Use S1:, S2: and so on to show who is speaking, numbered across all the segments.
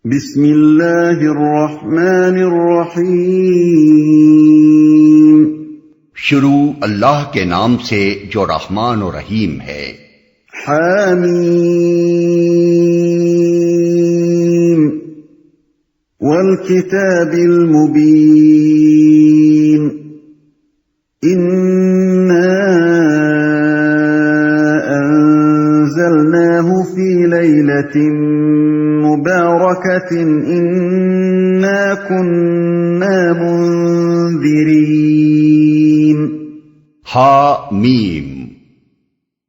S1: بسم اللہ الرحمن الرحیم
S2: شروع اللہ کے نام سے جو رحمان و رحیم ہے۔
S1: حامیم والکتاب المبین انا انزلناه فی لیلۃ مبارکۃ انا کنا منذرین۔
S2: حامیم،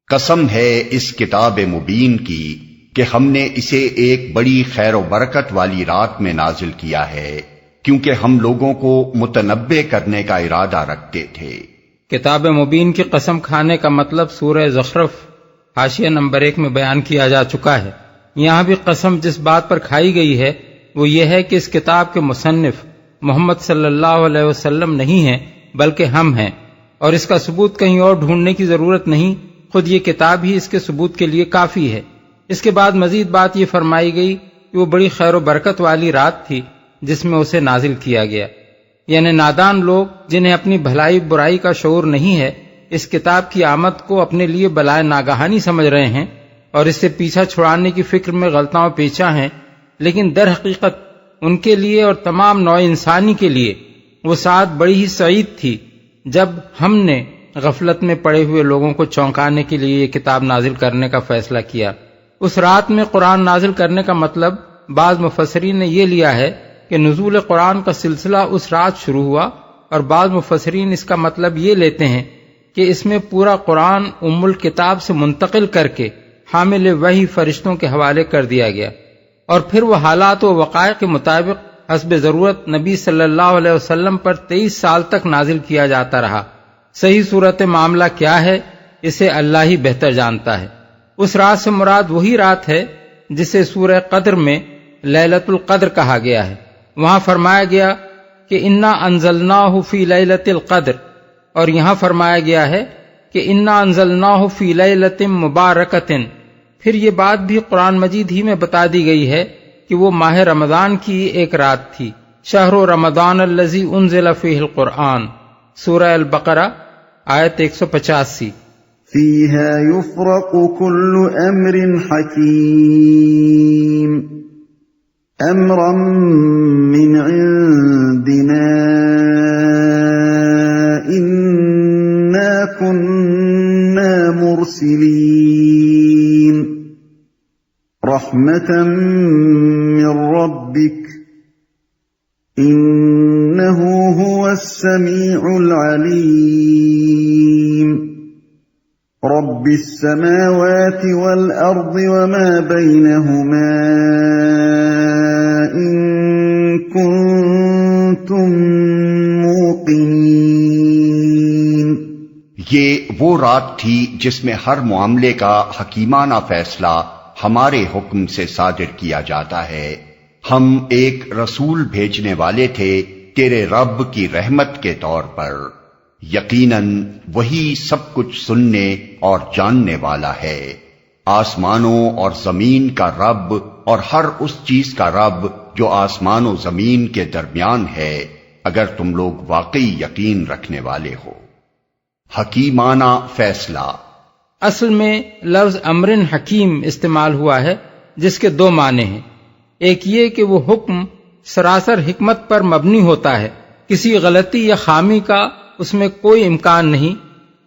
S2: قسم ہے اس کتاب مبین کی کہ ہم نے اسے ایک بڑی خیر و برکت والی رات میں نازل کیا ہے، کیونکہ ہم لوگوں کو متنبع کرنے کا ارادہ رکھتے تھے۔
S3: کتاب مبین کی قسم کھانے کا مطلب سورہ زخرف حاشیہ نمبر 1 میں بیان کیا جا چکا ہے۔ یہاں بھی قسم جس بات پر کھائی گئی ہے وہ یہ ہے کہ اس کتاب کے مصنف محمد صلی اللہ علیہ وسلم نہیں ہیں بلکہ ہم ہیں، اور اس کا ثبوت کہیں اور ڈھونڈنے کی ضرورت نہیں، خود یہ کتاب ہی اس کے ثبوت کے لیے کافی ہے۔ اس کے بعد مزید بات یہ فرمائی گئی کہ وہ بڑی خیر و برکت والی رات تھی جس میں اسے نازل کیا گیا، یعنی نادان لوگ جنہیں اپنی بھلائی برائی کا شعور نہیں ہے اس کتاب کی آمد کو اپنے لیے بلائے ناگہانی سمجھ رہے ہیں اور اس سے پیچھا چھڑانے کی فکر میں غلطاں و پیچا ہیں، لیکن در حقیقت ان کے لیے اور تمام نوع انسانی کے لیے وہ ساعت بڑی ہی سعید تھی جب ہم نے غفلت میں پڑے ہوئے لوگوں کو چونکانے کے لیے یہ کتاب نازل کرنے کا فیصلہ کیا۔ اس رات میں قرآن نازل کرنے کا مطلب بعض مفسرین نے یہ لیا ہے کہ نزول قرآن کا سلسلہ اس رات شروع ہوا، اور بعض مفسرین اس کا مطلب یہ لیتے ہیں کہ اس میں پورا قرآن ام الکتاب سے منتقل کر کے حامل وحی فرشتوں کے حوالے کر دیا گیا، اور پھر وہ حالات و وقائع کے مطابق حسب ضرورت نبی صلی اللہ علیہ وسلم پر 23 سال تک نازل کیا جاتا رہا۔ صحیح صورت معاملہ کیا ہے اسے اللہ ہی بہتر جانتا ہے۔ اس رات سے مراد وہی رات ہے جسے سورہ قدر میں لیلۃ القدر کہا گیا ہے۔ وہاں فرمایا گیا کہ انا انزلناہ فی لیلۃ القدر، اور یہاں فرمایا گیا ہے کہ انا انزلناہ فی لیلۃ مبارکۃ۔ پھر یہ بات بھی قرآن مجید ہی میں بتا دی گئی ہے کہ وہ ماہ رمضان کی ایک رات تھی۔ شہر رمضان الذی انزل فیہ القرآن، سورہ البقرہ آیت 185۔
S1: فیہا یفرق کل امر حکیم امرا من عندنا انا كنا مرسلین رحمتا من ربک انه هو السمیع العلیم رب السماوات والارض وما بینهما ان کنتم موقنین۔
S2: یہ وہ رات تھی جس میں ہر معاملے کا حکیمانہ فیصلہ ہمارے حکم سے صادر کیا جاتا ہے۔ ہم ایک رسول بھیجنے والے تھے تیرے رب کی رحمت کے طور پر، یقیناً وہی سب کچھ سننے اور جاننے والا ہے۔ آسمانوں اور زمین کا رب اور ہر اس چیز کا رب جو آسمان و زمین کے درمیان ہے، اگر تم لوگ واقعی یقین رکھنے والے ہو۔ حکیمانہ فیصلہ،
S3: اصل میں لفظ امرن حکیم استعمال ہوا ہے جس کے دو معنی ہیں۔ ایک یہ کہ وہ حکم سراسر حکمت پر مبنی ہوتا ہے، کسی غلطی یا خامی کا اس میں کوئی امکان نہیں۔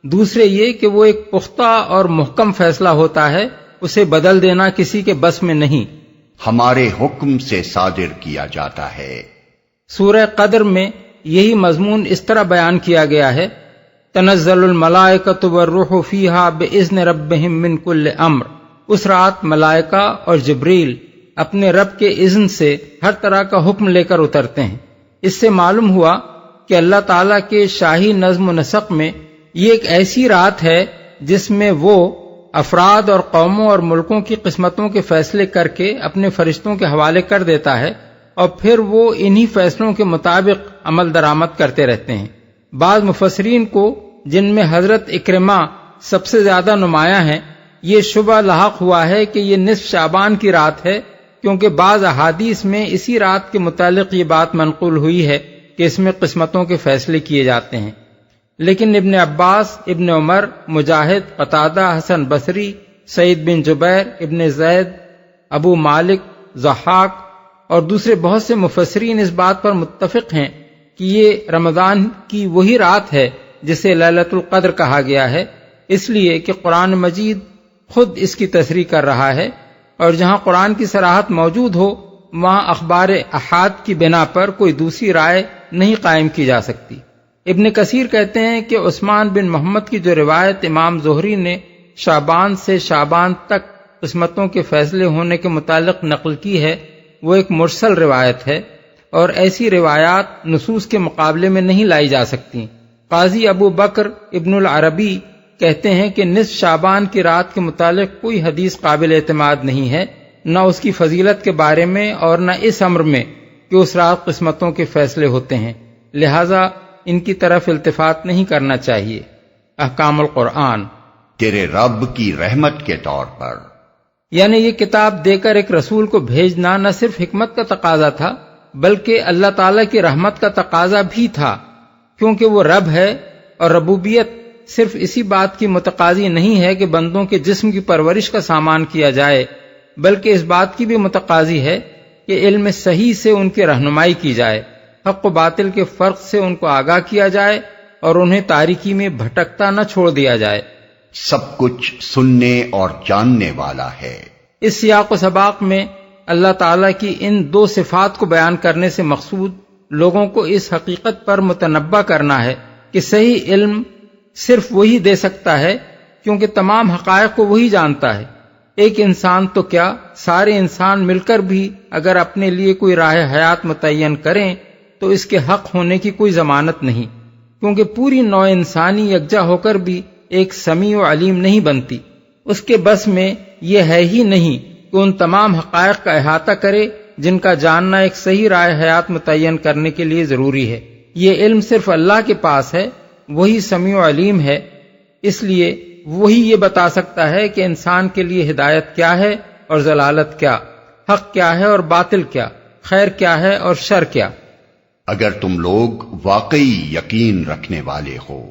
S3: دوسرے یہ کہ وہ ایک پختہ اور محکم فیصلہ ہوتا ہے، اسے بدل دینا کسی کے بس میں نہیں۔
S2: ہمارے حکم سے صادر کیا جاتا ہے۔
S3: سورہ قدر میں یہی مضمون اس طرح بیان کیا گیا ہے، تنزل الملائکۃ والروح فیہا باذن ربہم من کل امر۔ اس رات ملائکہ اور جبریل اپنے رب کے اذن سے ہر طرح کا حکم لے کر اترتے ہیں۔ اس سے معلوم ہوا کہ اللہ تعالیٰ کے شاہی نظم و نسق میں یہ ایک ایسی رات ہے جس میں وہ افراد اور قوموں اور ملکوں کی قسمتوں کے فیصلے کر کے اپنے فرشتوں کے حوالے کر دیتا ہے، اور پھر وہ انہی فیصلوں کے مطابق عمل درآمد کرتے رہتے ہیں۔ بعض مفسرین کو، جن میں حضرت اکرمہ سب سے زیادہ نمایاں ہیں، یہ شبہ لاحق ہوا ہے کہ یہ نصف شعبان کی رات ہے، کیونکہ بعض احادیث میں اسی رات کے متعلق یہ بات منقول ہوئی ہے کہ اس میں قسمتوں کے فیصلے کیے جاتے ہیں، لیکن ابن عباس، ابن عمر، مجاہد، قتادہ، حسن بصری، سعید بن جبیر، ابن زید، ابو مالک، ضحاک اور دوسرے بہت سے مفسرین اس بات پر متفق ہیں کہ یہ رمضان کی وہی رات ہے جسے لیلۃ القدر کہا گیا ہے، اس لیے کہ قرآن مجید خود اس کی تصریح کر رہا ہے، اور جہاں قرآن کی صراحت موجود ہو وہاں اخبار احاد کی بنا پر کوئی دوسری رائے نہیں قائم کی جا سکتی۔ ابن کثیر کہتے ہیں کہ عثمان بن محمد کی جو روایت امام زہری نے شعبان سے شعبان تک قسمتوں کے فیصلے ہونے کے متعلق نقل کی ہے وہ ایک مرسل روایت ہے، اور ایسی روایات نصوص کے مقابلے میں نہیں لائی جا سکتی۔ قاضی ابو بکر ابن العربی کہتے ہیں کہ نصف شعبان کی رات کے متعلق کوئی حدیث قابل اعتماد نہیں ہے، نہ اس کی فضیلت کے بارے میں اور نہ اس امر میں کہ اس رات قسمتوں کے فیصلے ہوتے ہیں، لہذا ان کی طرف التفات نہیں کرنا چاہیے۔ احکام القرآن
S2: تیرے رب کی رحمت کے طور پر،
S3: یعنی یہ کتاب دے کر ایک رسول کو بھیجنا نہ صرف حکمت کا تقاضا تھا بلکہ اللہ تعالیٰ کی رحمت کا تقاضا بھی تھا، کیونکہ وہ رب ہے، اور ربوبیت صرف اسی بات کی متقاضی نہیں ہے کہ بندوں کے جسم کی پرورش کا سامان کیا جائے، بلکہ اس بات کی بھی متقاضی ہے کہ علم صحیح سے ان کی رہنمائی کی جائے، حق و باطل کے فرق سے ان کو آگاہ کیا جائے اور انہیں تاریکی میں بھٹکتا نہ چھوڑ دیا جائے۔
S2: سب کچھ سننے اور جاننے والا ہے۔
S3: اس سیاق و سباق میں اللہ تعالیٰ کی ان دو صفات کو بیان کرنے سے مقصود لوگوں کو اس حقیقت پر متنبہ کرنا ہے کہ صحیح علم صرف وہی دے سکتا ہے، کیونکہ تمام حقائق کو وہی جانتا ہے۔ ایک انسان تو کیا، سارے انسان مل کر بھی اگر اپنے لیے کوئی راہ حیات متعین کریں تو اس کے حق ہونے کی کوئی ضمانت نہیں، کیونکہ پوری نوع انسانی یکجا ہو کر بھی ایک سمیع و علیم نہیں بنتی۔ اس کے بس میں یہ ہے ہی نہیں کہ ان تمام حقائق کا احاطہ کرے جن کا جاننا ایک صحیح راہ حیات متعین کرنے کے لیے ضروری ہے۔ یہ علم صرف اللہ کے پاس ہے، وہی سمیع و علیم ہے، اس لیے وہی یہ بتا سکتا ہے کہ انسان کے لیے ہدایت کیا ہے اور ضلالت کیا، حق کیا ہے اور باطل کیا، خیر کیا ہے اور شر کیا۔
S2: اگر تم لوگ واقعی یقین رکھنے والے ہو۔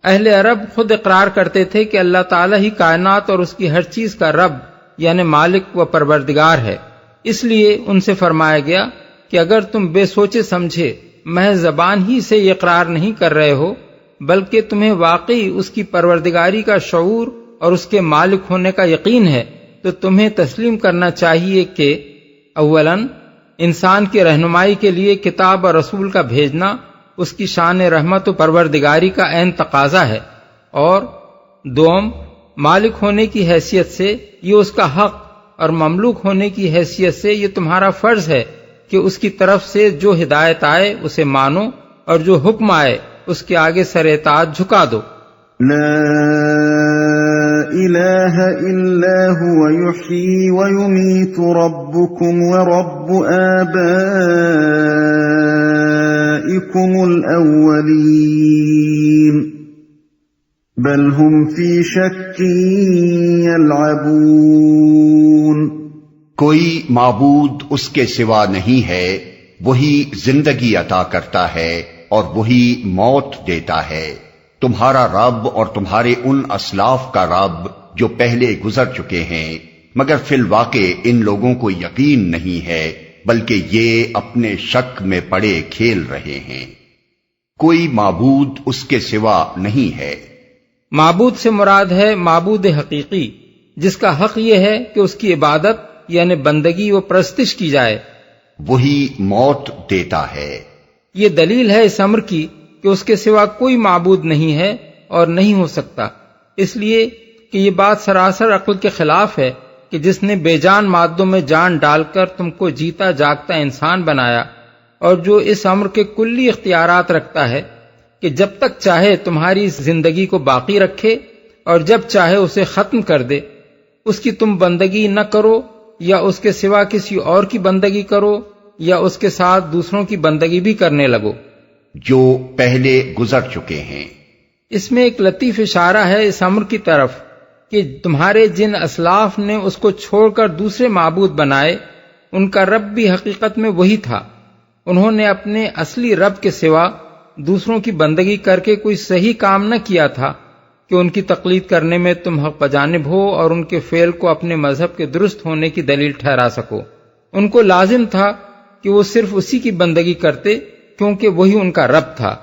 S3: اہل عرب خود اقرار کرتے تھے کہ اللہ تعالیٰ ہی کائنات اور اس کی ہر چیز کا رب یعنی مالک و پروردگار ہے، اس لیے ان سے فرمایا گیا کہ اگر تم بے سوچے سمجھے محض زبان ہی سے یہ اقرار نہیں کر رہے ہو بلکہ تمہیں واقعی اس کی پروردگاری کا شعور اور اس کے مالک ہونے کا یقین ہے تو تمہیں تسلیم کرنا چاہیے کہ اولاً انسان کی رہنمائی کے لیے کتاب اور رسول کا بھیجنا اس کی شان رحمت و پروردگاری کا عین تقاضا ہے، اور دوم مالک ہونے کی حیثیت سے یہ اس کا حق اور مملوک ہونے کی حیثیت سے یہ تمہارا فرض ہے کہ اس کی طرف سے جو ہدایت آئے اسے مانو اور جو حکم آئے اس کے آگے سر اطاعت جھکا دو۔
S1: لا الہ الا هو یحیی ویمیت ربکم ورب آبائکم الاولین بل هم فی شک یلعبون۔
S2: کوئی معبود اس کے سوا نہیں ہے، وہی زندگی عطا کرتا ہے اور وہی موت دیتا ہے۔ تمہارا رب اور تمہارے ان اسلاف کا رب جو پہلے گزر چکے ہیں، مگر فی الواقع ان لوگوں کو یقین نہیں ہے بلکہ یہ اپنے شک میں پڑے کھیل رہے ہیں۔ کوئی معبود اس کے سوا نہیں ہے۔
S3: معبود سے مراد ہے معبود حقیقی، جس کا حق یہ ہے کہ اس کی عبادت یعنی بندگی و پرستش کی جائے۔
S2: وہی موت دیتا ہے۔
S3: یہ دلیل ہے اس امر کی کہ اس کے سوا کوئی معبود نہیں ہے اور نہیں ہو سکتا، اس لیے کہ یہ بات سراسر عقل کے خلاف ہے کہ جس نے بے جان مادوں میں جان ڈال کر تم کو جیتا جاگتا انسان بنایا اور جو اس امر کے کلی اختیارات رکھتا ہے کہ جب تک چاہے تمہاری زندگی کو باقی رکھے اور جب چاہے اسے ختم کر دے، اس کی تم بندگی نہ کرو یا اس کے سوا کسی اور کی بندگی کرو یا اس کے ساتھ دوسروں کی بندگی بھی کرنے لگو
S2: جو پہلے گزر چکے ہیں۔
S3: اس میں ایک لطیف اشارہ ہے اس امر کی طرف کہ تمہارے جن اسلاف نے اس کو چھوڑ کر دوسرے معبود بنائے ان کا رب بھی حقیقت میں وہی تھا۔ انہوں نے اپنے اصلی رب کے سوا دوسروں کی بندگی کر کے کوئی صحیح کام نہ کیا تھا کہ ان کی تقلید کرنے میں تم حق بجانب ہو اور ان کے فعل کو اپنے مذہب کے درست ہونے کی دلیل ٹھہرا سکو۔ ان کو لازم تھا کہ وہ صرف اسی کی بندگی کرتے کیونکہ وہی ان کا رب تھا،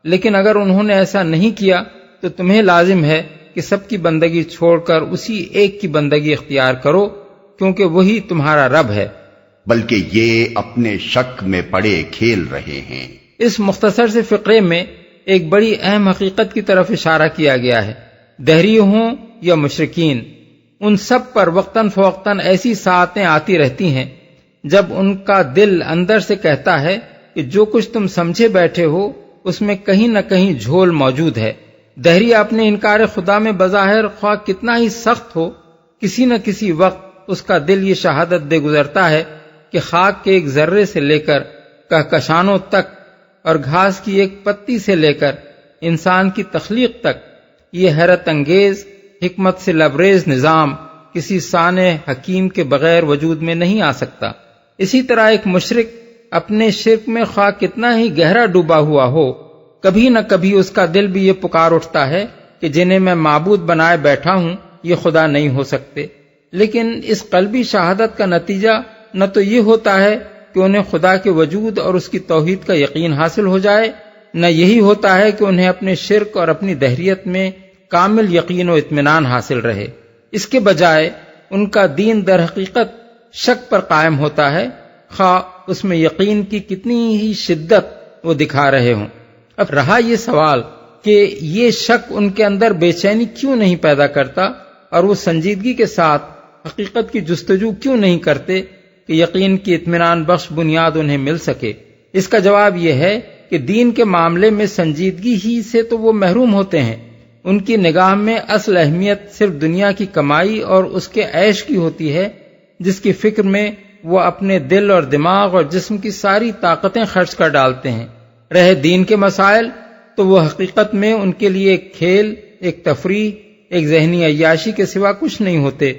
S3: لیکن اگر انہوں نے ایسا نہیں کیا تو تمہیں لازم ہے کہ سب کی بندگی چھوڑ کر اسی ایک کی بندگی اختیار کرو کیونکہ وہی تمہارا رب ہے۔
S2: بلکہ یہ اپنے شک میں پڑے کھیل رہے ہیں۔
S3: اس مختصر سے فقرے میں ایک بڑی اہم حقیقت کی طرف اشارہ کیا گیا ہے۔ دہری ہوں یا مشرکین، ان سب پر وقتاً فوقتاً ایسی ساعتیں آتی رہتی ہیں جب ان کا دل اندر سے کہتا ہے کہ جو کچھ تم سمجھے بیٹھے ہو اس میں کہیں نہ کہیں جھول موجود ہے۔ دہری اپنے انکار خدا میں بظاہر خواہ کتنا ہی سخت ہو، کسی نہ کسی وقت اس کا دل یہ شہادت دے گزرتا ہے کہ خاک کے ایک ذرے سے لے کر کہکشانوں تک اور گھاس کی ایک پتی سے لے کر انسان کی تخلیق تک یہ حیرت انگیز حکمت سے لبریز نظام کسی صانع حکیم کے بغیر وجود میں نہیں آ سکتا۔ اسی طرح ایک مشرک اپنے شرک میں خواہ کتنا ہی گہرا ڈوبا ہوا ہو، کبھی نہ کبھی اس کا دل بھی یہ پکار اٹھتا ہے کہ جنہیں میں معبود بنائے بیٹھا ہوں یہ خدا نہیں ہو سکتے۔ لیکن اس قلبی شہادت کا نتیجہ نہ تو یہ ہوتا ہے کہ انہیں خدا کے وجود اور اس کی توحید کا یقین حاصل ہو جائے، نہ یہی ہوتا ہے کہ انہیں اپنے شرک اور اپنی دہریت میں کامل یقین و اطمینان حاصل رہے۔ اس کے بجائے ان کا دین در حقیقت شک پر قائم ہوتا ہے، خواہ اس میں یقین کی کتنی ہی شدت وہ دکھا رہے ہوں۔ اب رہا یہ سوال کہ یہ شک ان کے اندر بے چینی کیوں نہیں پیدا کرتا اور وہ سنجیدگی کے ساتھ حقیقت کی جستجو کیوں نہیں کرتے کہ یقین کی اطمینان بخش بنیاد انہیں مل سکے؟ اس کا جواب یہ ہے کہ دین کے معاملے میں سنجیدگی ہی سے تو وہ محروم ہوتے ہیں۔ ان کی نگاہ میں اصل اہمیت صرف دنیا کی کمائی اور اس کے عیش کی ہوتی ہے، جس کی فکر میں وہ اپنے دل اور دماغ اور جسم کی ساری طاقتیں خرچ کر ڈالتے ہیں۔ رہے دین کے مسائل تو وہ حقیقت میں ان کے لیے ایک کھیل، ایک تفریح، ایک ذہنی عیاشی کے سوا کچھ نہیں ہوتے،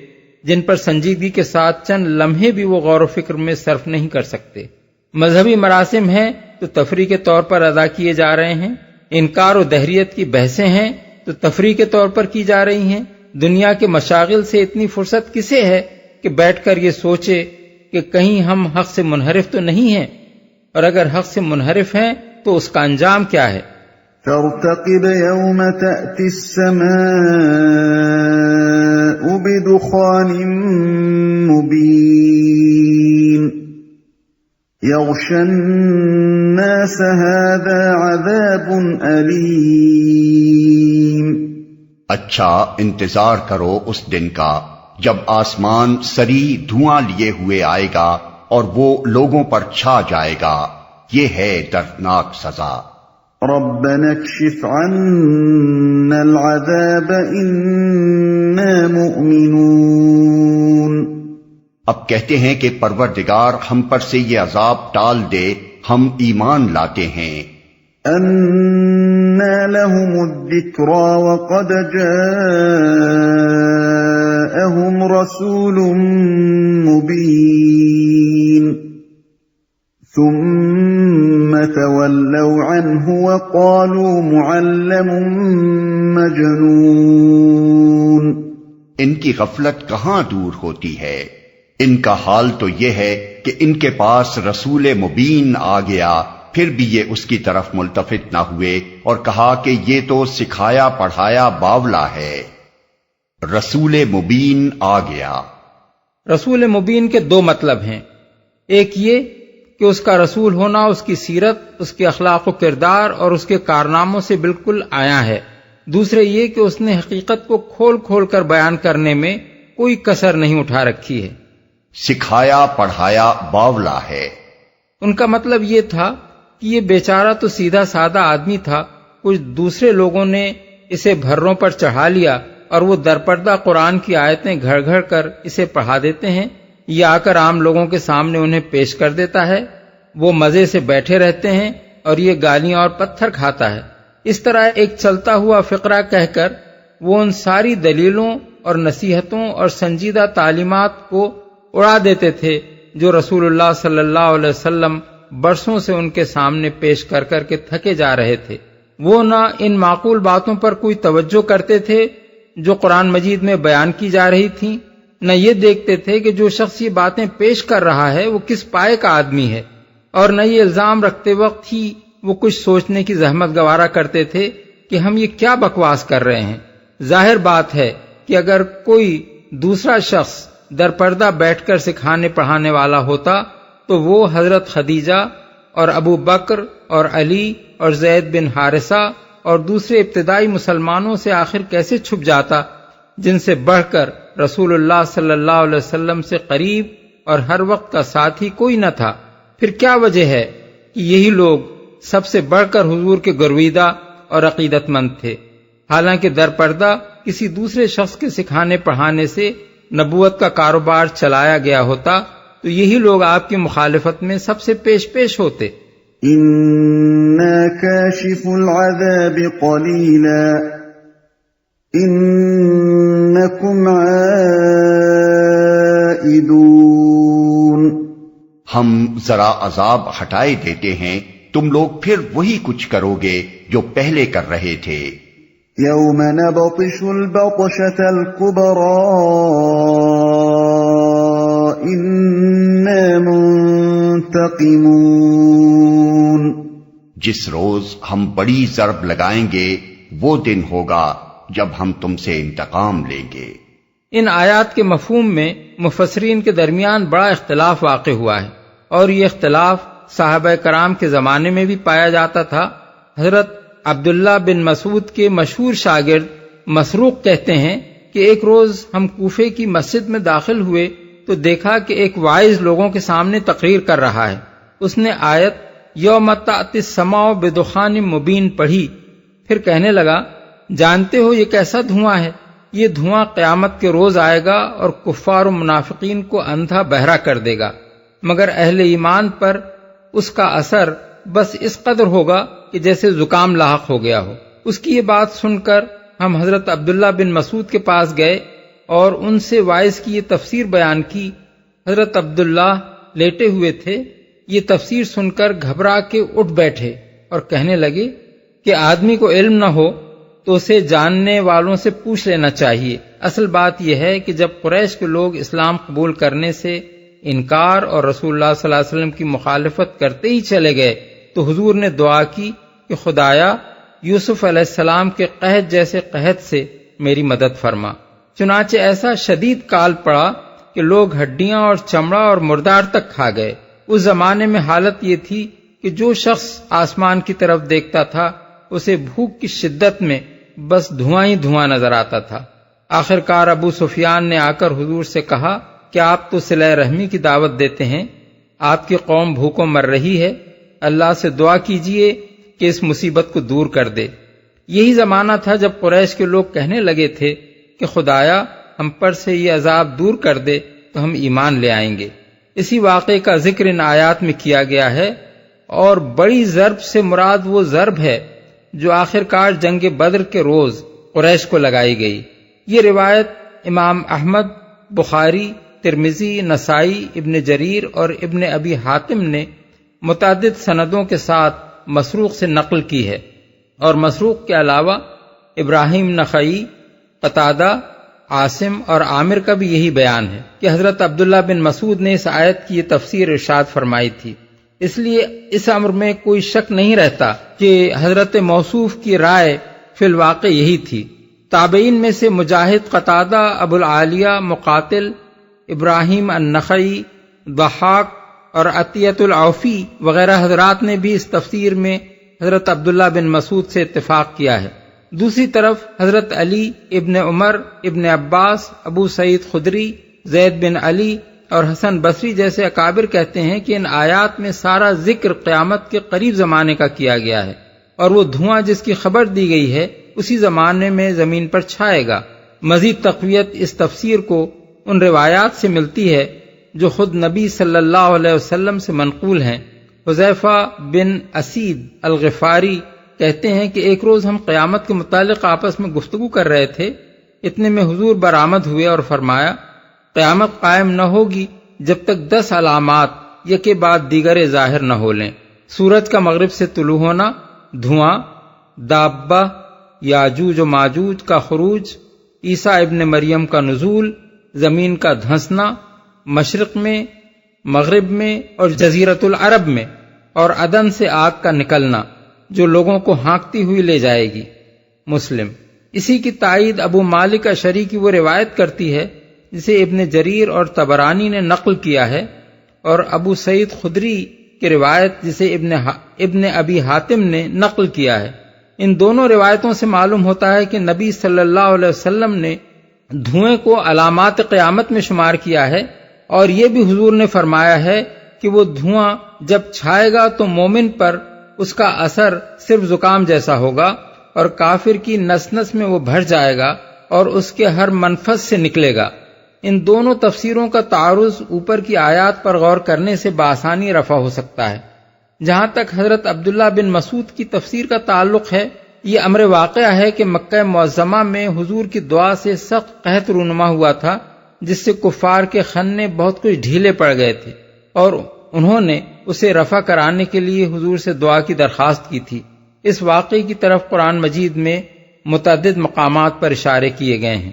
S3: جن پر سنجیدگی کے ساتھ چند لمحے بھی وہ غور و فکر میں صرف نہیں کر سکتے۔ مذہبی مراسم ہیں تو تفریح کے طور پر ادا کیے جا رہے ہیں، انکار و دہریت کی بحثیں ہیں تو تفریح کے طور پر کی جا رہی ہیں۔ دنیا کے مشاغل سے اتنی فرصت کسے ہے کہ بیٹھ کر یہ سوچے کہ کہیں ہم حق سے منحرف تو نہیں ہیں، اور اگر حق سے منحرف ہیں تو اس کا انجام کیا ہے؟
S1: فارتقب يوم تأتي السماء بدخان مبين يغشى الناس هذا عذاب أليم۔
S2: اچھا انتظار کرو اس دن کا جب آسمان سری دھواں لیے ہوئے آئے گا اور وہ لوگوں پر چھا جائے گا، یہ ہے دردناک سزا۔
S1: ربنا اكشف عنا العذاب إنا مؤمنون۔
S2: اب کہتے ہیں کہ پروردگار ہم پر سے یہ عذاب ٹال دے، ہم ایمان لاتے ہیں۔
S1: أَنَّى لَهُمُ الذِّكْرَى وَقَدْ جَاءَهُمْ رَسُولٌ مُبِينٌ ثُمَّ تَوَلَّوْا عَنْهُ وَقَالُوا مُعَلَّمٌ مَجْنُونٌ۔
S2: ان کی غفلت کہاں دور ہوتی ہے، ان کا حال تو یہ ہے کہ ان کے پاس رسول مبین آ گیا، پھر بھی یہ اس کی طرف ملتفت نہ ہوئے اور کہا کہ یہ تو سکھایا پڑھایا باولا ہے۔ رسول مبین آ گیا۔
S3: رسول مبین کے دو مطلب ہیں، ایک یہ کہ اس کا رسول ہونا اس کی سیرت، اس کے اخلاق و کردار اور اس کے کارناموں سے بالکل آیا ہے، دوسرے یہ کہ اس نے حقیقت کو کھول کھول کر بیان کرنے میں کوئی کسر نہیں اٹھا رکھی ہے۔
S2: سکھایا پڑھایا باولا ہے۔
S3: ان کا مطلب یہ تھا کہ یہ بیچارہ تو سیدھا سادہ آدمی تھا، کچھ دوسرے لوگوں نے اسے بھروں پر چڑھا لیا اور وہ درپردہ قرآن کی آیتیں گھڑ گھڑ کر اسے پڑھا دیتے ہیں، یہ آ کر عام لوگوں کے سامنے انہیں پیش کر دیتا ہے، وہ مزے سے بیٹھے رہتے ہیں اور یہ گالیاں اور پتھر کھاتا ہے۔ اس طرح ایک چلتا ہوا فقرہ کہہ کر وہ ان ساری دلیلوں اور نصیحتوں اور سنجیدہ تعلیمات کو اڑا دیتے تھے جو رسول اللہ صلی اللہ علیہ وسلم برسوں سے ان کے سامنے پیش کر کر کے تھکے جا رہے تھے۔ وہ نہ ان معقول باتوں پر کوئی توجہ کرتے تھے جو قرآن مجید میں بیان کی جا رہی تھیں، نہ یہ دیکھتے تھے کہ جو شخص یہ باتیں پیش کر رہا ہے وہ کس پائے کا آدمی ہے، اور نہ یہ الزام رکھتے وقت ہی وہ کچھ سوچنے کی زحمت گوارا کرتے تھے کہ ہم یہ کیا بکواس کر رہے ہیں۔ ظاہر بات ہے کہ اگر کوئی دوسرا شخص در پردہ بیٹھ کر سکھانے پڑھانے والا ہوتا تو وہ حضرت خدیجہ اور ابو بکر اور علی اور زید بن حارثہ اور دوسرے ابتدائی مسلمانوں سے آخر کیسے چھپ جاتا، جن سے بڑھ کر رسول اللہ صلی اللہ علیہ وسلم سے قریب اور ہر وقت کا ساتھی کوئی نہ تھا۔ پھر کیا وجہ ہے کہ یہی لوگ سب سے بڑھ کر حضور کے گرویدہ اور عقیدت مند تھے، حالانکہ در پردہ کسی دوسرے شخص کے سکھانے پڑھانے سے نبوت کا کاروبار چلایا گیا ہوتا تو یہی لوگ آپ کی مخالفت میں سب سے پیش ہوتے۔
S1: إِنَّا كَاشِفُ الْعَذَابِ قَلِيلًا إِنَّكُمْ عَائِدُونَ
S2: ہم ذرا عذاب ہٹائے دیتے ہیں، تم لوگ پھر وہی کچھ کرو گے جو پہلے کر رہے تھے۔
S1: يَوْمَ نَبْطِشُ الْبَطْشَةَ الْكُبْرَى إِنَّا مُنْتَقِمُونَ
S2: جس روز ہم بڑی ضرب لگائیں گے وہ دن ہوگا جب ہم تم سے انتقام لیں گے۔
S3: ان آیات کے مفہوم میں مفسرین کے درمیان بڑا اختلاف واقع ہوا ہے، اور یہ اختلاف صحابہ کرام کے زمانے میں بھی پایا جاتا تھا۔ حضرت عبداللہ بن مسعود کے مشہور شاگرد مسروق کہتے ہیں کہ ایک روز ہم کوفے کی مسجد میں داخل ہوئے تو دیکھا کہ ایک واعظ لوگوں کے سامنے تقریر کر رہا ہے۔ اس نے آیت یوم تأتی السماء بدخان مبین پڑھی، پھر کہنے لگا جانتے ہو یہ کیسا دھواں ہے؟ یہ دھواں قیامت کے روز آئے گا اور کفار و منافقین کو اندھا بہرا کر دے گا، مگر اہل ایمان پر اس کا اثر بس اس قدر ہوگا کہ جیسے زکام لاحق ہو گیا ہو۔ اس کی یہ بات سن کر ہم حضرت عبداللہ بن مسعود کے پاس گئے اور ان سے واعظ کی یہ تفسیر بیان کی۔ حضرت عبداللہ لیٹے ہوئے تھے، یہ تفسیر سن کر گھبرا کے اٹھ بیٹھے اور کہنے لگے کہ آدمی کو علم نہ ہو تو اسے جاننے والوں سے پوچھ لینا چاہیے۔ اصل بات یہ ہے کہ جب قریش کے لوگ اسلام قبول کرنے سے انکار اور رسول اللہ صلی اللہ علیہ وسلم کی مخالفت کرتے ہی چلے گئے تو حضور نے دعا کی کہ خدایا یوسف علیہ السلام کے قحط جیسے قحط سے میری مدد فرما۔ چنانچہ ایسا شدید کال پڑا کہ لوگ ہڈیاں اور چمڑا اور مردار تک کھا گئے۔ اس زمانے میں حالت یہ تھی کہ جو شخص آسمان کی طرف دیکھتا تھا اسے بھوک کی شدت میں بس دھواں ہی دھواں نظر آتا تھا۔ آخرکار ابو سفیان نے آ کر حضور سے کہا کہ آپ تو صلہ رحمی کی دعوت دیتے ہیں، آپ کی قوم بھوکوں مر رہی ہے، اللہ سے دعا کیجئے کہ اس مصیبت کو دور کر دے۔ یہی زمانہ تھا جب قریش کے لوگ کہنے لگے تھے کہ خدایا ہم پر سے یہ عذاب دور کر دے تو ہم ایمان لے آئیں گے۔ اسی واقعے کا ذکر ان آیات میں کیا گیا ہے، اور بڑی ضرب سے مراد وہ ضرب ہے جو آخرکار جنگ بدر کے روز قریش کو لگائی گئی۔ یہ روایت امام احمد، بخاری، ترمذی، نسائی، ابن جریر اور ابن ابی حاتم نے متعدد سندوں کے ساتھ مسروق سے نقل کی ہے، اور مسروق کے علاوہ ابراہیم نخعی، قتادہ، عاصم اور عامر کا بھی یہی بیان ہے کہ حضرت عبداللہ بن مسعود نے اس آیت کی یہ تفسیر ارشاد فرمائی تھی۔ اس لیے اس امر میں کوئی شک نہیں رہتا کہ حضرت موصوف کی رائے فی الواقع یہی تھی۔ تابعین میں سے مجاہد، قتادہ، ابو العالیہ، مقاتل، ابراہیم النخعی، ضحاک اور عطیۃ العوفی وغیرہ حضرات نے بھی اس تفسیر میں حضرت عبداللہ بن مسعود سے اتفاق کیا ہے۔ دوسری طرف حضرت علی، ابن عمر، ابن عباس، ابو سعید خدری، زید بن علی اور حسن بصری جیسے اکابر کہتے ہیں کہ ان آیات میں سارا ذکر قیامت کے قریب زمانے کا کیا گیا ہے، اور وہ دھواں جس کی خبر دی گئی ہے اسی زمانے میں زمین پر چھائے گا۔ مزید تقویت اس تفسیر کو ان روایات سے ملتی ہے جو خود نبی صلی اللہ علیہ وسلم سے منقول ہیں۔ حذیفہ بن اسید الغفاری کہتے ہیں کہ ایک روز ہم قیامت کے متعلق آپس میں گفتگو کر رہے تھے، اتنے میں حضور برآمد ہوئے اور فرمایا قیامت قائم نہ ہوگی جب تک 10 علامات یکے بعد دیگر ظاہر نہ ہو لیں۔ سورج کا مغرب سے طلوع ہونا، دھواں، دابہ، یاجوج و ماجوج کا خروج، عیسیٰ ابن مریم کا نزول، زمین کا دھنسنا، مشرق میں، مغرب میں اور جزیرۃ العرب میں، اور عدن سے آگ کا نکلنا جو لوگوں کو ہانکتی ہوئی لے جائے گی۔ مسلم۔ اسی کی تائید ابو مالک اشعری کی وہ روایت کرتی ہے جسے ابن جریر اور طبرانی نے نقل کیا ہے، اور ابو سعید خدری کی روایت جسے ابن ابی حاتم نے نقل کیا ہے۔ ان دونوں روایتوں سے معلوم ہوتا ہے کہ نبی صلی اللہ علیہ وسلم نے دھوئیں کو علامات قیامت میں شمار کیا ہے، اور یہ بھی حضور نے فرمایا ہے کہ وہ دھواں جب چھائے گا تو مومن پر اس کا اثر صرف زکام جیسا ہوگا، اور کافر کی نس نس میں وہ بھر جائے گا اور اس کے ہر منفذ سے نکلے گا۔ ان دونوں تفسیروں کا تعارض اوپر کی آیات پر غور کرنے سے بآسانی رفع ہو سکتا ہے۔ جہاں تک حضرت عبداللہ بن مسعود کی تفسیر کا تعلق ہے، یہ امر واقعہ ہے کہ مکہ معظمہ میں حضور کی دعا سے سخت قحط رونما ہوا تھا، جس سے کفار کے خنے بہت کچھ ڈھیلے پڑ گئے تھے، اور انہوں نے اسے رفع کرانے کے لیے حضور سے دعا کی درخواست کی تھی۔ اس واقعے کی طرف قرآن مجید میں متعدد مقامات پر اشارے کیے گئے ہیں۔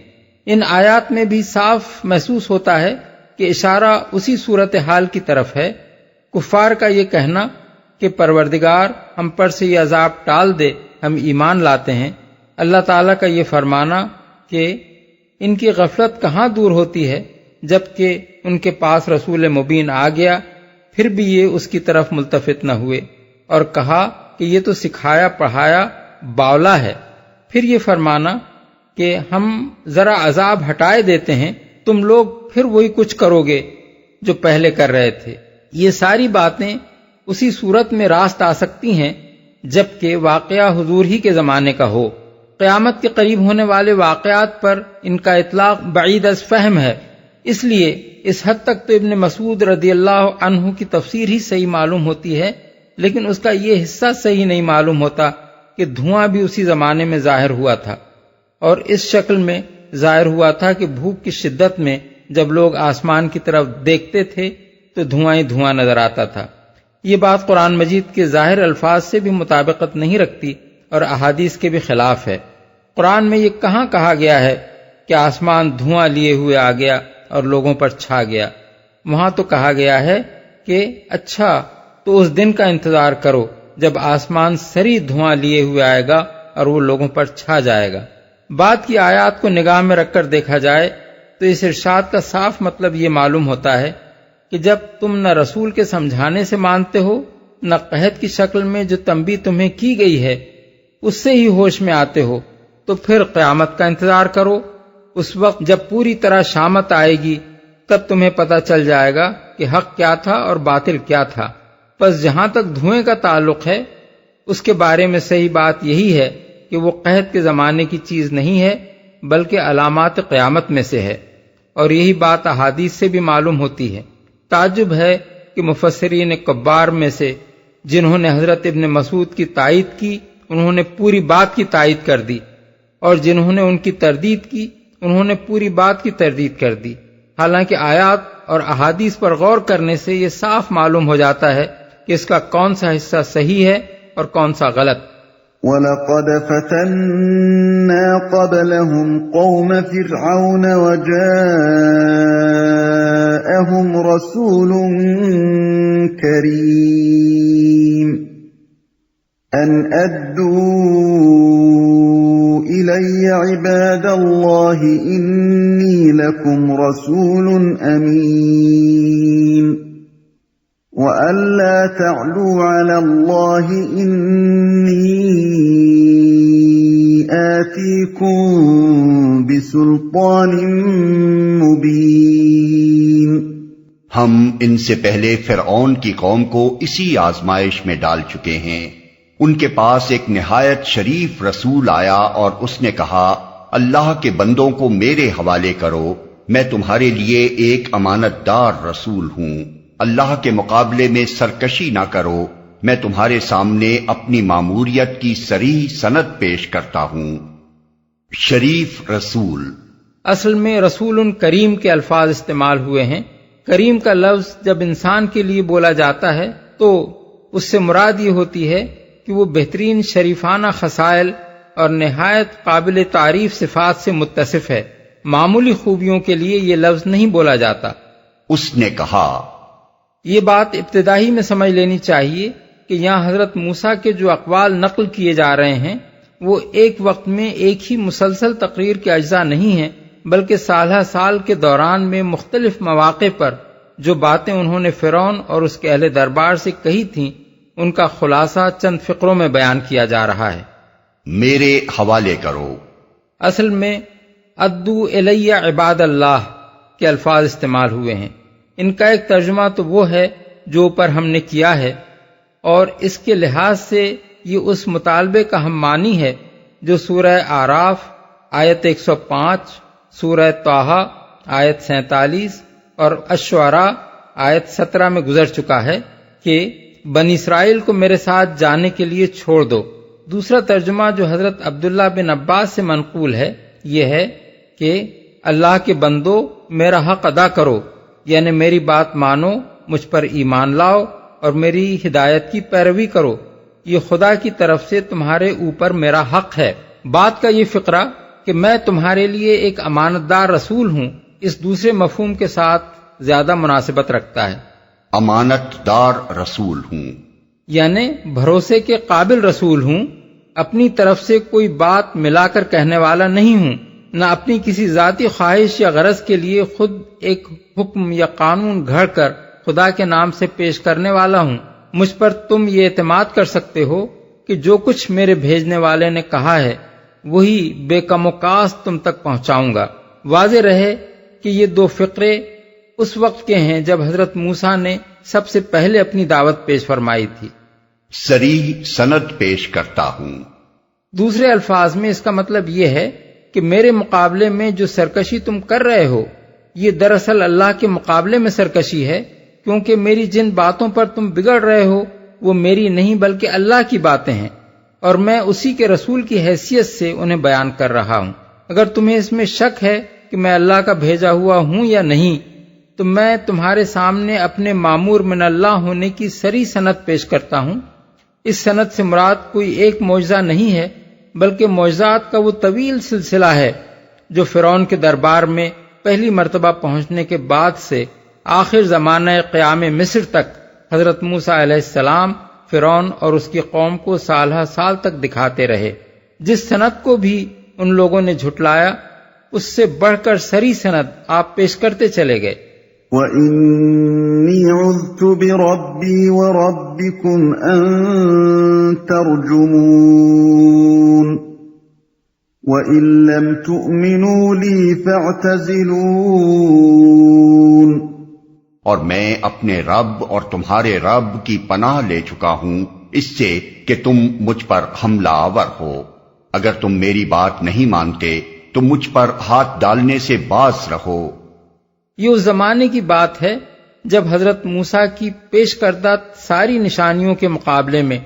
S3: ان آیات میں بھی صاف محسوس ہوتا ہے کہ اشارہ اسی صورتحال کی طرف ہے۔ کفار کا یہ کہنا کہ پروردگار ہم پر سے یہ عذاب ٹال دے، ہم ایمان لاتے ہیں، اللہ تعالیٰ کا یہ فرمانا کہ ان کی غفلت کہاں دور ہوتی ہے، جبکہ ان کے پاس رسول مبین آ گیا، پھر بھی یہ اس کی طرف ملتفت نہ ہوئے، اور کہا کہ یہ تو سکھایا پڑھایا باولا ہے۔ پھر یہ فرمانا کہ ہم ذرا عذاب ہٹائے دیتے ہیں، تم لوگ پھر وہی کچھ کرو گے جو پہلے کر رہے تھے۔ یہ ساری باتیں اسی صورت میں راست آ سکتی ہیں جبکہ واقعہ حضور ہی کے زمانے کا ہو۔ قیامت کے قریب ہونے والے واقعات پر ان کا اطلاق بعید از فہم ہے، اس لیے اس حد تک تو ابن مسعود رضی اللہ عنہ کی تفسیر ہی صحیح معلوم ہوتی ہے، لیکن اس کا یہ حصہ صحیح نہیں معلوم ہوتا کہ دھواں بھی اسی زمانے میں ظاہر ہوا تھا، اور اس شکل میں ظاہر ہوا تھا کہ بھوک کی شدت میں جب لوگ آسمان کی طرف دیکھتے تھے تو دھواں ہی دھواں نظر آتا تھا۔ یہ بات قرآن مجید کے ظاہر الفاظ سے بھی مطابقت نہیں رکھتی اور احادیث کے بھی خلاف ہے۔ قرآن میں یہ کہاں کہا گیا ہے کہ آسمان دھواں لیے ہوئے آ گیا اور لوگوں پر چھا گیا؟ وہاں تو کہا گیا ہے کہ اچھا تو اس دن کا انتظار کرو جب آسمان سری دھواں لیے ہوئے آئے گا اور وہ لوگوں پر چھا جائے گا۔ بعد کی آیات کو نگاہ میں رکھ کر دیکھا جائے تو اس ارشاد کا صاف مطلب یہ معلوم ہوتا ہے کہ جب تم نہ رسول کے سمجھانے سے مانتے ہو، نہ قحط کی شکل میں جو تنبیہ تمہیں کی گئی ہے اس سے ہی ہوش میں آتے ہو، تو پھر قیامت کا انتظار کرو۔ اس وقت جب پوری طرح شامت آئے گی تب تمہیں پتہ چل جائے گا کہ حق کیا تھا اور باطل کیا تھا۔ پس جہاں تک دھوئیں کا تعلق ہے اس کے بارے میں صحیح بات یہی ہے کہ وہ قحط کے زمانے کی چیز نہیں ہے بلکہ علامات قیامت میں سے ہے، اور یہی بات احادیث سے بھی معلوم ہوتی ہے۔ تعجب ہے کہ مفسرین کبار میں سے جنہوں نے حضرت ابن مسعود کی تائید کی انہوں نے پوری بات کی تائید کر دی، اور جنہوں نے ان کی تردید کی انہوں نے پوری بات کی تردید کر دی، حالانکہ آیات اور احادیث پر غور کرنے سے یہ صاف معلوم ہو جاتا ہے کہ اس کا کون سا حصہ صحیح ہے اور کون سا غلط۔
S1: وَلَقَدْ فَتَنَّا قَبْلَهُمْ قَوْمَ فِرْعَوْنَ وَجَاءَهُمْ رَسُولٌ كَرِيمٌ أَنْ أَدُّوا إِلَيَّ عِبَادَ اللَّهِ إِنِّي لَكُمْ رَسُولٌ أَمِينٌ وَأَلَّا تَعْلُوا عَلَى اللَّهِ إِنِّي آتِيكُمْ بِسُلْطَانٍ مُبِينٍ۔
S2: ہم ان سے پہلے فرعون کی قوم کو اسی آزمائش میں ڈال چکے ہیں۔ ان کے پاس ایک نہایت شریف رسول آیا اور اس نے کہا، اللہ کے بندوں کو میرے حوالے کرو، میں تمہارے لیے ایک امانت دار رسول ہوں۔ اللہ کے مقابلے میں سرکشی نہ کرو، میں تمہارے سامنے اپنی ماموریت کی صریح سند پیش کرتا ہوں۔ شریف رسول،
S3: اصل میں رسول کریم کے الفاظ استعمال ہوئے ہیں۔ کریم کا لفظ جب انسان کے لیے بولا جاتا ہے تو اس سے مراد یہ ہوتی ہے کہ وہ بہترین شریفانہ خصائل اور نہایت قابل تعریف صفات سے متصف ہے. معمولی خوبیوں کے لیے یہ لفظ نہیں بولا جاتا.
S2: اس نے کہا،
S3: یہ بات ابتدائی میں سمجھ لینی چاہیے کہ یہاں حضرت موسیٰ کے جو اقوال نقل کیے جا رہے ہیں وہ ایک وقت میں ایک ہی مسلسل تقریر کے اجزاء نہیں ہیں، بلکہ سالہ سال کے دوران میں مختلف مواقع پر جو باتیں انہوں نے فرعون اور اس کے اہل دربار سے کہی تھیں ان کا خلاصہ چند فقروں میں بیان کیا جا رہا ہے.
S2: میرے حوالے کرو.
S3: اصل میں ادو الیہ عباد اللہ کے الفاظ استعمال ہوئے ہیں. ان کا ایک ترجمہ تو وہ ہے جو اوپر ہم نے کیا ہے، اور اس کے لحاظ سے یہ اس مطالبے کا ہم معنی ہے جو سورہ اعراف آیت 105، سورہ طٰہٰ آیت 47 اور الشعراء آیت 17 میں گزر چکا ہے کہ بنی اسرائیل کو میرے ساتھ جانے کے لیے چھوڑ دو. دوسرا ترجمہ جو حضرت عبداللہ بن عباس سے منقول ہے یہ ہے کہ اللہ کے بندو میرا حق ادا کرو، یعنی میری بات مانو، مجھ پر ایمان لاؤ اور میری ہدایت کی پیروی کرو، یہ خدا کی طرف سے تمہارے اوپر میرا حق ہے. بات کا یہ فقرہ کہ میں تمہارے لیے ایک امانت دار رسول ہوں اس دوسرے مفہوم کے ساتھ زیادہ مناسبت رکھتا ہے.
S2: امانت دار رسول ہوں
S3: یعنی بھروسے کے قابل رسول ہوں، اپنی طرف سے کوئی بات ملا کر کہنے والا نہیں ہوں، نہ اپنی کسی ذاتی خواہش یا غرض کے لیے خود ایک حکم یا قانون گھڑ کر خدا کے نام سے پیش کرنے والا ہوں. مجھ پر تم یہ اعتماد کر سکتے ہو کہ جو کچھ میرے بھیجنے والے نے کہا ہے وہی بے کم و کاست تم تک پہنچاؤں گا. واضح رہے کہ یہ دو فقرے اس وقت کے ہیں جب حضرت موسیٰ نے سب سے پہلے اپنی دعوت پیش فرمائی تھی.
S2: صریح سند پیش کرتا ہوں.
S3: دوسرے الفاظ میں اس کا مطلب یہ ہے کہ میرے مقابلے میں جو سرکشی تم کر رہے ہو یہ دراصل اللہ کے مقابلے میں سرکشی ہے، کیونکہ میری جن باتوں پر تم بگڑ رہے ہو وہ میری نہیں بلکہ اللہ کی باتیں ہیں، اور میں اسی کے رسول کی حیثیت سے انہیں بیان کر رہا ہوں. اگر تمہیں اس میں شک ہے کہ میں اللہ کا بھیجا ہوا ہوں یا نہیں تو میں تمہارے سامنے اپنے مامور من اللہ ہونے کی صریح سند پیش کرتا ہوں. اس سند سے مراد کوئی ایک معجزہ نہیں ہے بلکہ معجزات کا وہ طویل سلسلہ ہے جو فرعون کے دربار میں پہلی مرتبہ پہنچنے کے بعد سے آخر زمانہ قیام مصر تک حضرت موسیٰ علیہ السلام فرعون اور اس کی قوم کو سالہ سال تک دکھاتے رہے. جس سند کو بھی ان لوگوں نے جھٹلایا اس سے بڑھ کر صریح سند آپ پیش کرتے چلے گئے.
S1: وَإِنِّي عُذْتُ بِرَبِّي وَرَبِّكُمْ أَن تَرْجُمُونِ وَإِن لَّمْ تُؤْمِنُوا لِي فَاعْتَزِلُونِ.
S2: اور میں اپنے رب اور تمہارے رب کی پناہ لے چکا ہوں اس سے کہ تم مجھ پر حملہ آور ہو. اگر تم میری بات نہیں مانتے تو مجھ پر ہاتھ ڈالنے سے باز رہو.
S3: یہ اس زمانے کی بات ہے جب حضرت موسیٰ کی پیش کردہ ساری نشانیوں کے مقابلے میں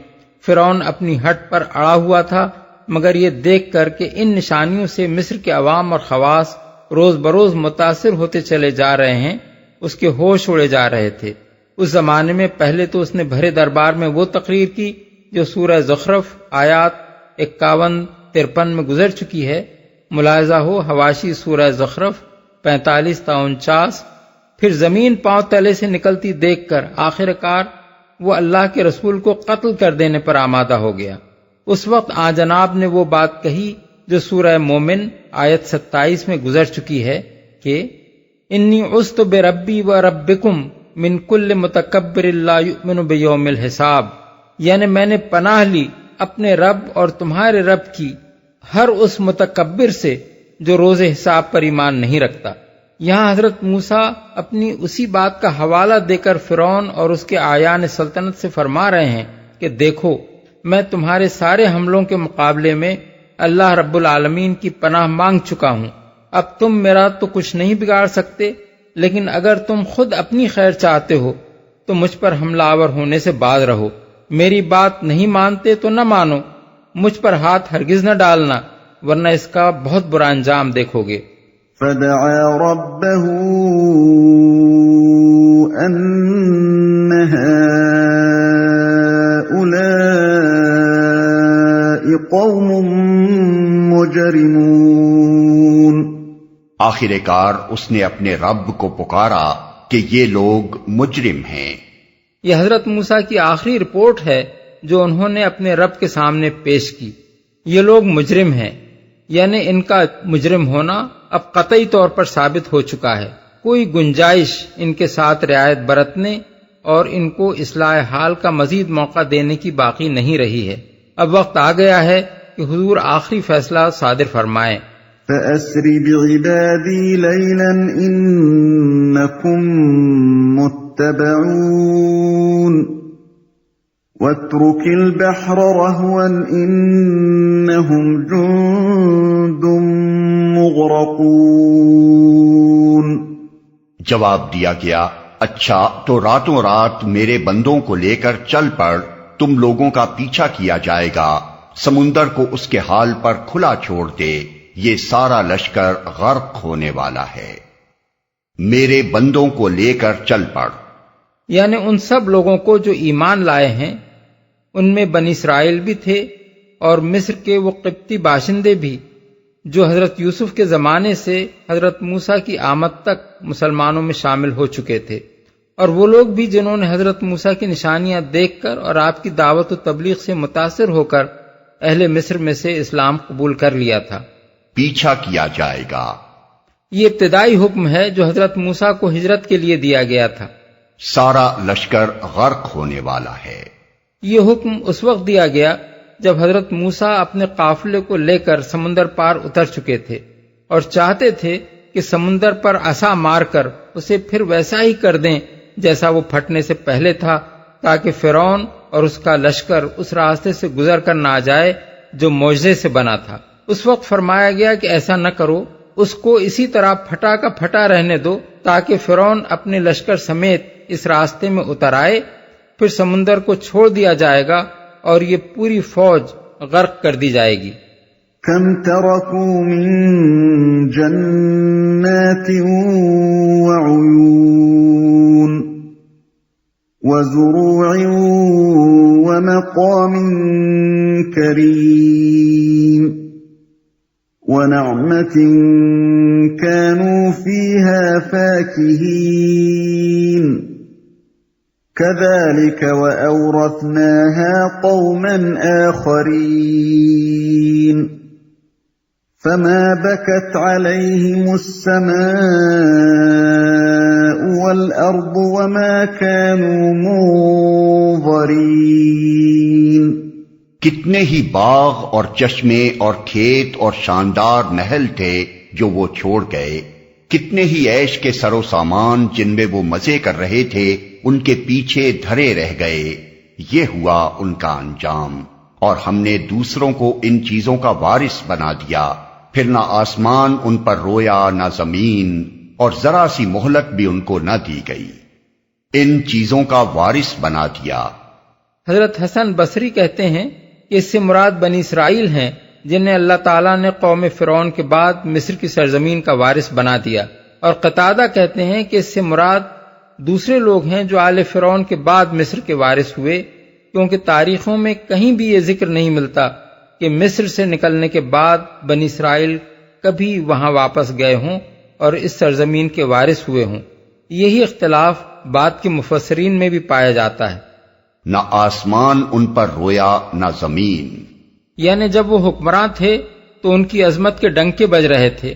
S3: فرعون اپنی ہٹ پر اڑا ہوا تھا، مگر یہ دیکھ کر کہ ان نشانیوں سے مصر کے عوام اور خواص روز بروز متاثر ہوتے چلے جا رہے ہیں اس کے ہوش اڑے جا رہے تھے. اس زمانے میں پہلے تو اس نے بھرے دربار میں وہ تقریر کی جو سورہ زخرف آیات 51-53 میں گزر چکی ہے. ملاحظہ ہو حواشی سورہ زخرف 45-49. پھر زمین پاؤں تلے سے نکلتی دیکھ کر آخر کار وہ اللہ کے رسول کو قتل کر دینے پر آمادہ ہو گیا. اس وقت جناب نے وہ بات کہی جو سورہ مومن آیت 27 میں گزر چکی ہے کہ انی عذت بربی و ربکم من کل متکبر لا یؤمن بیوم الحساب، یعنی میں نے پناہ لی اپنے رب اور تمہارے رب کی ہر اس متکبر سے جو روز حساب پر ایمان نہیں رکھتا. یہاں حضرت موسیٰ اپنی اسی بات کا حوالہ دے کر فرعون اور اس کے اعیان سلطنت سے فرما رہے ہیں کہ دیکھو میں تمہارے سارے حملوں کے مقابلے میں اللہ رب العالمین کی پناہ مانگ چکا ہوں. اب تم میرا تو کچھ نہیں بگاڑ سکتے، لیکن اگر تم خود اپنی خیر چاہتے ہو تو مجھ پر حملہ آور ہونے سے باز رہو. میری بات نہیں مانتے تو نہ مانو، مجھ پر ہاتھ ہرگز نہ ڈالنا ورنہ اس کا بہت برا انجام دیکھو گے.
S1: فَدَعَا رَبَّهُ أن هؤلاء قوم مجرمون.
S2: آخر کار اس نے اپنے رب کو پکارا کہ یہ لوگ مجرم ہیں.
S3: یہ حضرت موسیٰ کی آخری رپورٹ ہے جو انہوں نے اپنے رب کے سامنے پیش کی. یہ لوگ مجرم ہیں، یعنی ان کا مجرم ہونا اب قطعی طور پر ثابت ہو چکا ہے. کوئی گنجائش ان کے ساتھ رعایت برتنے اور ان کو اصلاح حال کا مزید موقع دینے کی باقی نہیں رہی ہے. اب وقت آ گیا ہے کہ حضور آخری فیصلہ صادر فرمائیں.
S1: فَأَسْرِ بِعِبَادِي لَيْلًا إِنَّكُمْ مُتَّبَعُونَ وَاتْرُكِ الْبَحْرَ رَهْوًا إِنَّهُمْ جُندٌ مُغْرَقُونَ.
S2: جواب دیا گیا، اچھا تو راتوں رات میرے بندوں کو لے کر چل پڑ، تم لوگوں کا پیچھا کیا جائے گا، سمندر کو اس کے حال پر کھلا چھوڑ دے، یہ سارا لشکر غرق ہونے والا ہے. میرے بندوں کو لے کر چل پڑ،
S3: یعنی ان سب لوگوں کو جو ایمان لائے ہیں، ان میں بنی اسرائیل بھی تھے اور مصر کے وہ قبطی باشندے بھی جو حضرت یوسف کے زمانے سے حضرت موسیٰ کی آمد تک مسلمانوں میں شامل ہو چکے تھے، اور وہ لوگ بھی جنہوں نے حضرت موسیٰ کی نشانیاں دیکھ کر اور آپ کی دعوت و تبلیغ سے متاثر ہو کر اہل مصر میں سے اسلام قبول کر لیا تھا.
S2: پیچھا کیا جائے گا.
S3: یہ ابتدائی حکم ہے جو حضرت موسیٰ کو ہجرت کے لیے دیا گیا تھا.
S2: سارا لشکر غرق ہونے والا ہے.
S3: یہ حکم اس وقت دیا گیا جب حضرت موسیٰ اپنے قافلے کو لے کر سمندر پار اتر چکے تھے اور چاہتے تھے کہ سمندر پر عصا مار کر اسے پھر ویسا ہی کر دیں جیسا وہ پھٹنے سے پہلے تھا، تاکہ فرعون اور اس کا لشکر اس راستے سے گزر کر نہ جائے جو معجزے سے بنا تھا. اس وقت فرمایا گیا کہ ایسا نہ کرو، اس کو اسی طرح پھٹا کا پھٹا رہنے دو تاکہ فرعون اپنے لشکر سمیت اس راستے میں اتر آئے، پھر سمندر کو چھوڑ دیا جائے گا اور یہ پوری فوج غرق کر دی جائے گی.
S1: كم تركوا من جنات وعيون وزروع ومقام كريم ونعمة كانوا فيها فاكهين كذلك وأورثناها قوما آخرين فما بكت عليهم السماء والأرض وما كانوا منظرين.
S2: کتنے ہی باغ اور چشمے اور کھیت اور شاندار نہل تھے جو وہ چھوڑ گئے، کتنے ہی عیش کے سر و سامان جن میں وہ مزے کر رہے تھے ان کے پیچھے دھرے رہ گئے. یہ ہوا ان کا انجام. اور ہم نے دوسروں کو ان چیزوں کا وارث بنا دیا، پھر نہ آسمان ان پر رویا نہ زمین، اور ذرا سی مہلت بھی ان کو نہ دی گئی. ان چیزوں کا وارث بنا دیا.
S3: حضرت حسن بصری کہتے ہیں کہ اس سے مراد بنی اسرائیل ہیں جنہیں اللہ تعالیٰ نے قوم فرعون کے بعد مصر کی سرزمین کا وارث بنا دیا. اور قتادہ کہتے ہیں کہ اس سے مراد دوسرے لوگ ہیں جو آل فرعون کے بعد مصر کے وارث ہوئے، کیونکہ تاریخوں میں کہیں بھی یہ ذکر نہیں ملتا کہ مصر سے نکلنے کے بعد بنی اسرائیل کبھی وہاں واپس گئے ہوں اور اس سرزمین کے وارث ہوئے ہوں. یہی اختلاف بعد کے مفسرین میں بھی پایا جاتا ہے.
S2: نہ آسمان ان پر رویا نہ زمین،
S3: یعنی جب وہ حکمراں تھے تو ان کی عظمت کے ڈنکے بج رہے تھے،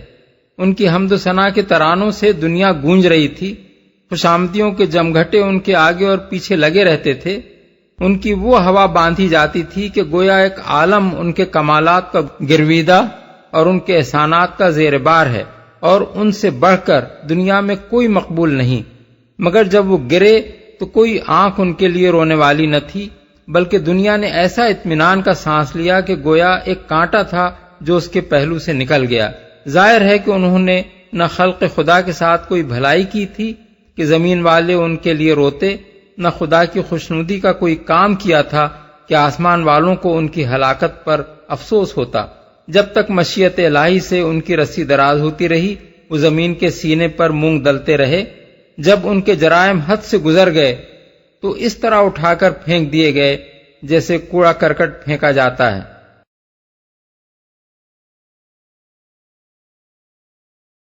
S3: ان کی حمد و ثنا کے ترانوں سے دنیا گونج رہی تھی، خوشامدیوں کے جمگھٹے ان کے آگے اور پیچھے لگے رہتے تھے، ان کی وہ ہوا باندھی جاتی تھی کہ گویا ایک عالم ان کے کمالات کا گرویدہ اور ان کے احسانات کا زیر بار ہے، اور ان سے بڑھ کر دنیا میں کوئی مقبول نہیں. مگر جب وہ گرے تو کوئی آنکھ ان کے لیے رونے والی نہ تھی، بلکہ دنیا نے ایسا اطمینان کا سانس لیا کہ گویا ایک کانٹا تھا جو اس کے پہلو سے نکل گیا. ظاہر ہے کہ انہوں نے نہ خلق خدا کے ساتھ کوئی بھلائی کی تھی کہ زمین والے ان کے لیے روتے، نہ خدا کی خوشنودی کا کوئی کام کیا تھا کہ آسمان والوں کو ان کی ہلاکت پر افسوس ہوتا. جب تک مشیت الہی سے ان کی رسی دراز ہوتی رہی، وہ زمین کے سینے پر مونگ دلتے رہے. جب ان کے جرائم حد سے گزر گئے تو اس طرح اٹھا کر پھینک دیے گئے جیسے کوڑا کرکٹ پھینکا جاتا ہے۔